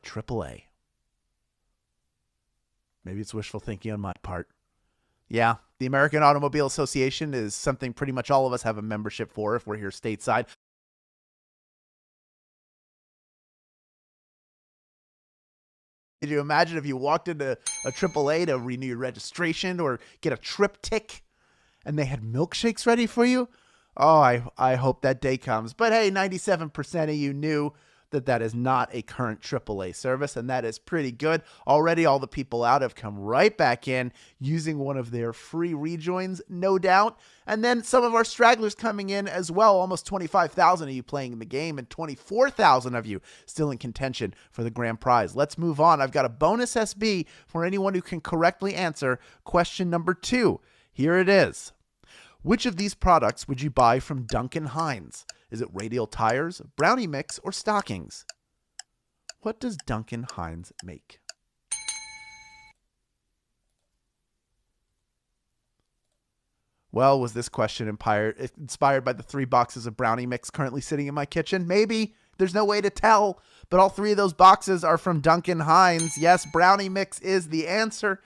AAA. Maybe it's wishful thinking on my part. Yeah, the American Automobile Association is something pretty much all of us have a membership for if we're here stateside. Could you imagine if you walked into a AAA to renew your registration or get a triptych and they had milkshakes ready for you? Oh, I hope that day comes. But hey, 97% of you knew that is not a current AAA service, and that is pretty good. Already all the people out have come right back in using one of their free rejoins, no doubt. And then some of our stragglers coming in as well, almost 25,000 of you playing in the game and 24,000 of you still in contention for the grand prize. Let's move on. I've got a bonus SB for anyone who can correctly answer question number 2. Here it is. Which of these products would you buy from Duncan Hines? Is it radial tires, brownie mix, or stockings? What does Duncan Hines make? Well, was this question inspired by the 3 boxes of brownie mix currently sitting in my kitchen? Maybe. There's no way to tell. But all 3 of those boxes are from Duncan Hines. Yes, brownie mix is the answer.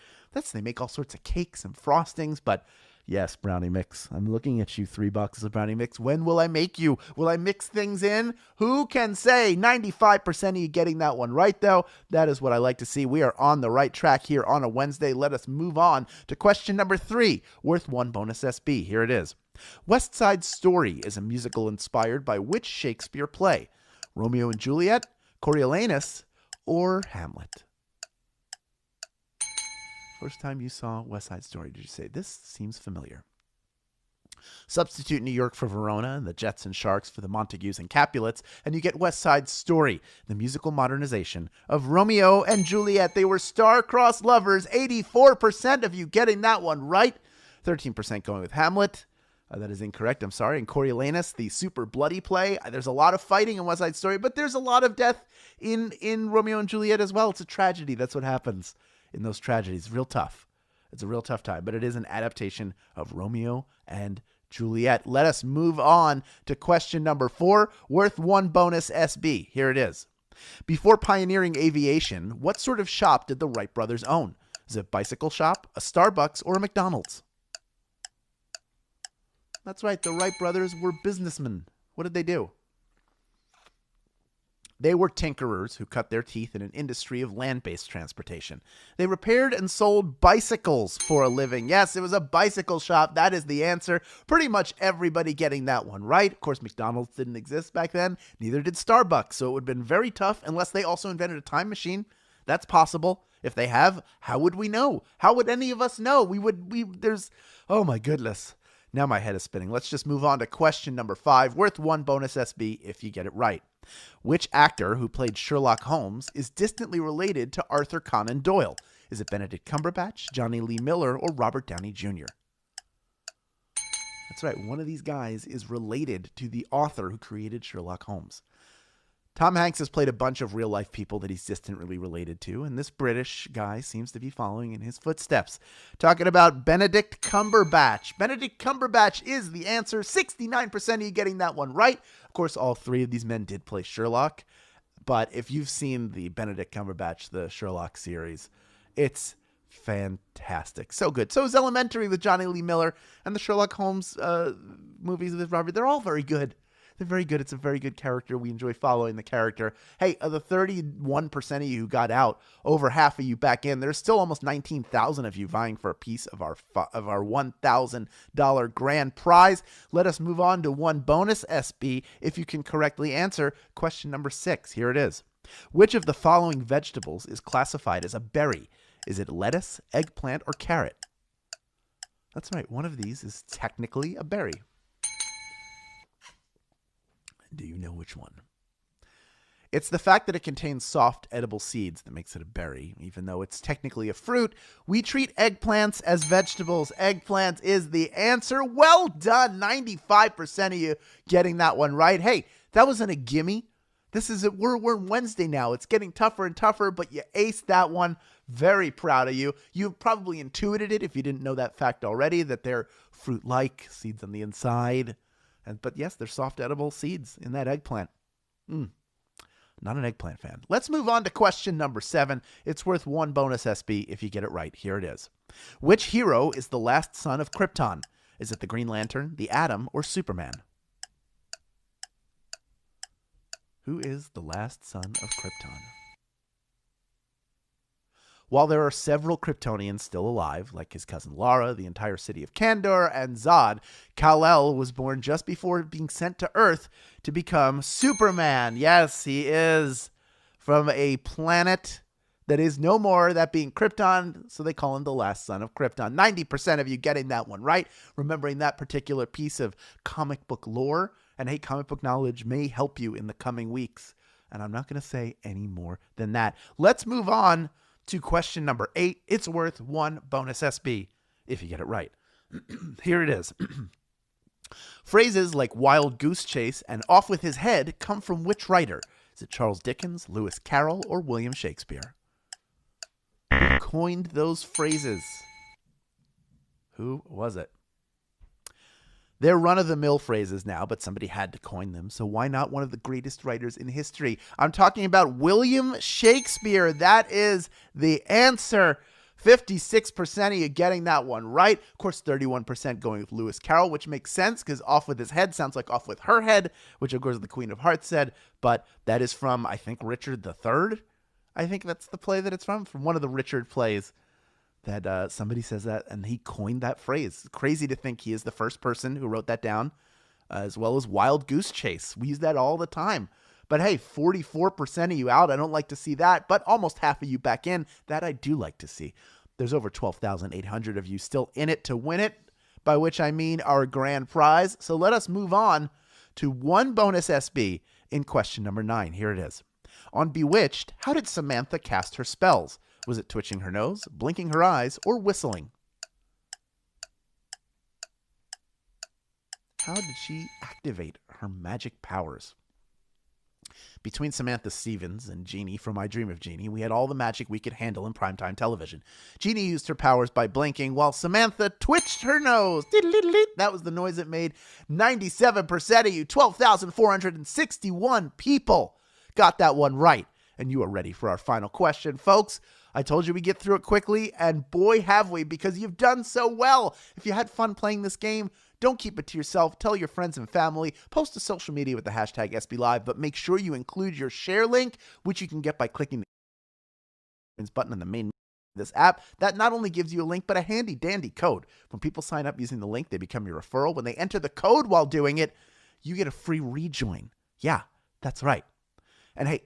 They make all sorts of cakes and frostings, but yes, brownie mix. I'm looking at you, 3 boxes of brownie mix. When will I make you? Will I mix things in? Who can say? 95% of you getting that one right, though. That is what I like to see. We are on the right track here on a Wednesday. Let us move on to question number 3, worth 1 bonus SB. Here it is. West Side Story is a musical inspired by which Shakespeare play? Romeo and Juliet, Coriolanus, or Hamlet? First time you saw West Side Story, did you say, this seems familiar? Substitute New York for Verona and the Jets and Sharks for the Montagues and Capulets, and you get West Side Story, the musical modernization of Romeo and Juliet. They were star-crossed lovers. 84% of you getting that one right. 13% going with Hamlet. That is incorrect. I'm sorry. And Coriolanus, the super bloody play. There's a lot of fighting in West Side Story, but there's a lot of death in Romeo and Juliet as well. It's a tragedy. That's what happens in those tragedies. Real tough. It's a real tough time, but it is an adaptation of Romeo and Juliet. Let us move on to question number 4, worth 1 bonus SB. Here it is. Before pioneering aviation, what sort of shop did the Wright brothers own? Is it a bicycle shop, a Starbucks, or a McDonald's? That's right. The Wright brothers were businessmen. What did they do? They were tinkerers who cut their teeth in an industry of land-based transportation. They repaired and sold bicycles for a living. Yes, it was a bicycle shop. That is the answer. Pretty much everybody getting that one right. Of course, McDonald's didn't exist back then. Neither did Starbucks. So it would have been very tough unless they also invented a time machine. That's possible. If they have, how would we know? How would any of us know? Oh my goodness. Now my head is spinning. Let's just move on to question number 5, worth 1 bonus SB if you get it right. Which actor who played Sherlock Holmes is distantly related to Arthur Conan Doyle? Is it Benedict Cumberbatch, Johnny Lee Miller, or Robert Downey Jr.? That's right. One of these guys is related to the author who created Sherlock Holmes. Tom Hanks has played a bunch of real-life people that he's distantly related to, and this British guy seems to be following in his footsteps. Talking about Benedict Cumberbatch. Benedict Cumberbatch is the answer. 69% of you getting that one right. Of course, all 3 of these men did play Sherlock, but if you've seen the Benedict Cumberbatch, the Sherlock series, it's fantastic. So good. So is Elementary with Johnny Lee Miller, and the Sherlock Holmes movies with Robert. They're all very good. They're very good. It's a very good character. We enjoy following the character. Hey, of the 31% of you who got out, over half of you back in. There's still almost 19,000 of you vying for a piece of our $1,000 grand prize. Let us move on to 1 bonus SB if you can correctly answer question number 6. Here it is. Which of the following vegetables is classified as a berry? Is it lettuce, eggplant, or carrot? That's right. One of these is technically a berry. Do you know which one? It's the fact that it contains soft, edible seeds that makes it a berry. Even though it's technically a fruit, we treat eggplants as vegetables. Eggplant is the answer. Well done. 95% of you getting that one right. Hey, that wasn't a gimme. We're Wednesday now. It's getting tougher and tougher, but you aced that one. Very proud of you. You probably intuited it if you didn't know that fact already, that they're fruit-like, seeds on the inside. But yes, they're soft edible seeds in that eggplant. Not an eggplant fan. Let's move on to question number 7. It's worth 1 bonus SB if you get it right. Here it is. Which hero is the last son of Krypton? Is it the Green Lantern, the Atom, or Superman? Who is the last son of Krypton? While there are several Kryptonians still alive, like his cousin Lara, the entire city of Kandor, and Zod, Kal-El was born just before being sent to Earth to become Superman. Yes, he is from a planet that is no more, that being Krypton, so they call him the last son of Krypton. 90% of you getting that one right, remembering that particular piece of comic book lore. And hey, comic book knowledge may help you in the coming weeks. And I'm not going to say any more than that. Let's move on to question number 8. It's worth 1 bonus SB if you get it right. Here it is. Phrases like wild goose chase and off with his head come from which writer? Is it Charles Dickens, Lewis Carroll, or William Shakespeare? Who coined those phrases? Who was it? They're run-of-the-mill phrases now, but somebody had to coin them, so why not one of the greatest writers in history? I'm talking about William Shakespeare. That is the answer. 56% of you getting that one right. Of course, 31% going with Lewis Carroll, which makes sense because off with his head sounds like off with her head, which of course the Queen of Hearts said, but that is from, I think, Richard III. I think that's the play that it's from one of the Richard plays. That somebody says that, and he coined that phrase. It's crazy to think he is the first person who wrote that down, as well as wild goose chase. We use that all the time. But hey, 44% of you out. I don't like to see that, but almost half of you back in. That I do like to see. There's over 12,800 of you still in it to win it, by which I mean our grand prize. So let us move on to 1 bonus SB in question number 9. Here it is. On Bewitched, how did Samantha cast her spells? Was it twitching her nose, blinking her eyes, or whistling? How did she activate her magic powers? Between Samantha Stevens and Jeannie from I Dream of Jeannie, we had all the magic we could handle in primetime television. Jeannie used her powers by blinking, while Samantha twitched her nose. That was the noise it made. 97% of you, 12,461 people, got that one right. And you are ready for our final question, folks. I told you we get through it quickly, and boy have we, because you've done so well. If you had fun playing this game, don't keep it to yourself. Tell your friends and family. Post to social media with the hashtag SBLive, but make sure you include your share link, which you can get by clicking the button in the main of this app. That not only gives you a link, but a handy dandy code. When people sign up using the link, they become your referral. When they enter the code while doing it, you get a free rejoin. Yeah, that's right. And hey,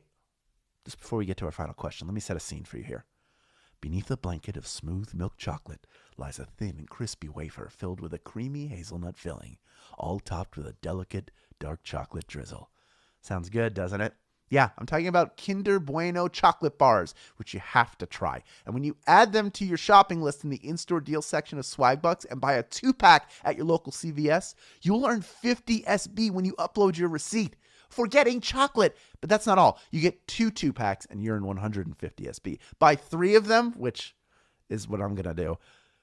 just before we get to our final question, let me set a scene for you here. Beneath a blanket of smooth milk chocolate lies a thin and crispy wafer filled with a creamy hazelnut filling, all topped with a delicate dark chocolate drizzle. Sounds good, doesn't it? Yeah, I'm talking about Kinder Bueno chocolate bars, which you have to try. And when you add them to your shopping list in the in-store deal section of Swagbucks and buy a 2-pack at your local CVS, you'll earn 50 SB when you upload your receipt for getting chocolate. But that's not all. You get 2 2-packs and you earn 150 SB. Buy 3 of them, which is what I'm going to do,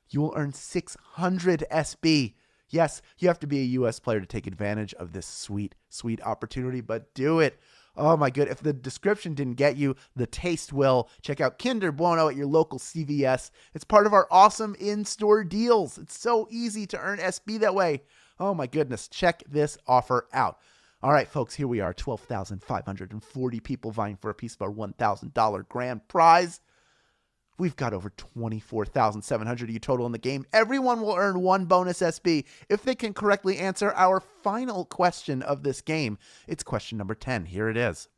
you will earn 600 SB. Yes, you have to be a U.S. player to take advantage of this sweet, sweet opportunity, but do it. Oh my good. If the description didn't get you, the taste will. Check out Kinder Bueno at your local CVS. It's part of our awesome in-store deals. It's so easy to earn SB that way. Oh my goodness. Check this offer out. All right, folks, here we are, 12,540 people vying for a piece of our $1,000 grand prize. We've got over 24,700 of you total in the game. Everyone will earn 1 bonus SB if they can correctly answer our final question of this game. It's question number 10. Here it is.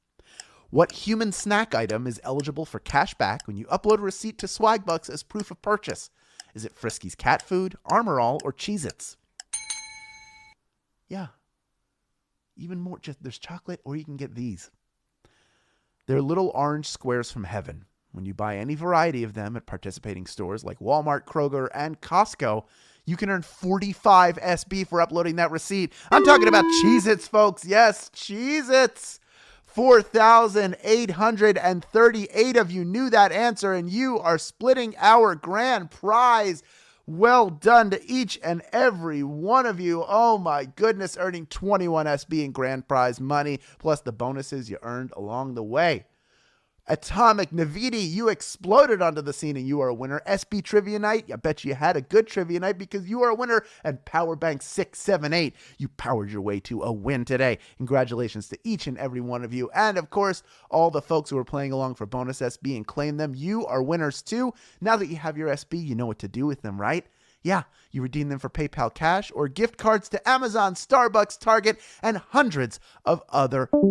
What human snack item is eligible for cash back when you upload a receipt to Swagbucks as proof of purchase? Is it Frisky's cat food, Armor All, or Cheez-Its? Yeah. Even more, just there's chocolate, or you can get these. They're little orange squares from heaven. When you buy any variety of them at participating stores like Walmart, Kroger, and Costco, you can earn 45 SB for uploading that receipt. I'm talking about Cheez-Its, folks. Yes, Cheez-Its. 4,838 of you knew that answer, and you are splitting our grand prize. Well done to each and every one of you. Oh my goodness, earning 21 SB in grand prize money, plus the bonuses you earned along the way. Atomic Navidi, you exploded onto the scene and you are a winner. SB Trivia Night, I bet you had a good trivia night because you are a winner. And Powerbank 678, you powered your way to a win today. Congratulations to each and every one of you. And of course, all the folks who are playing along for bonus SB and claim them, you are winners too. Now that you have your SB, you know what to do with them, right? Yeah, you redeem them for PayPal cash or gift cards to Amazon, Starbucks, Target, and hundreds of other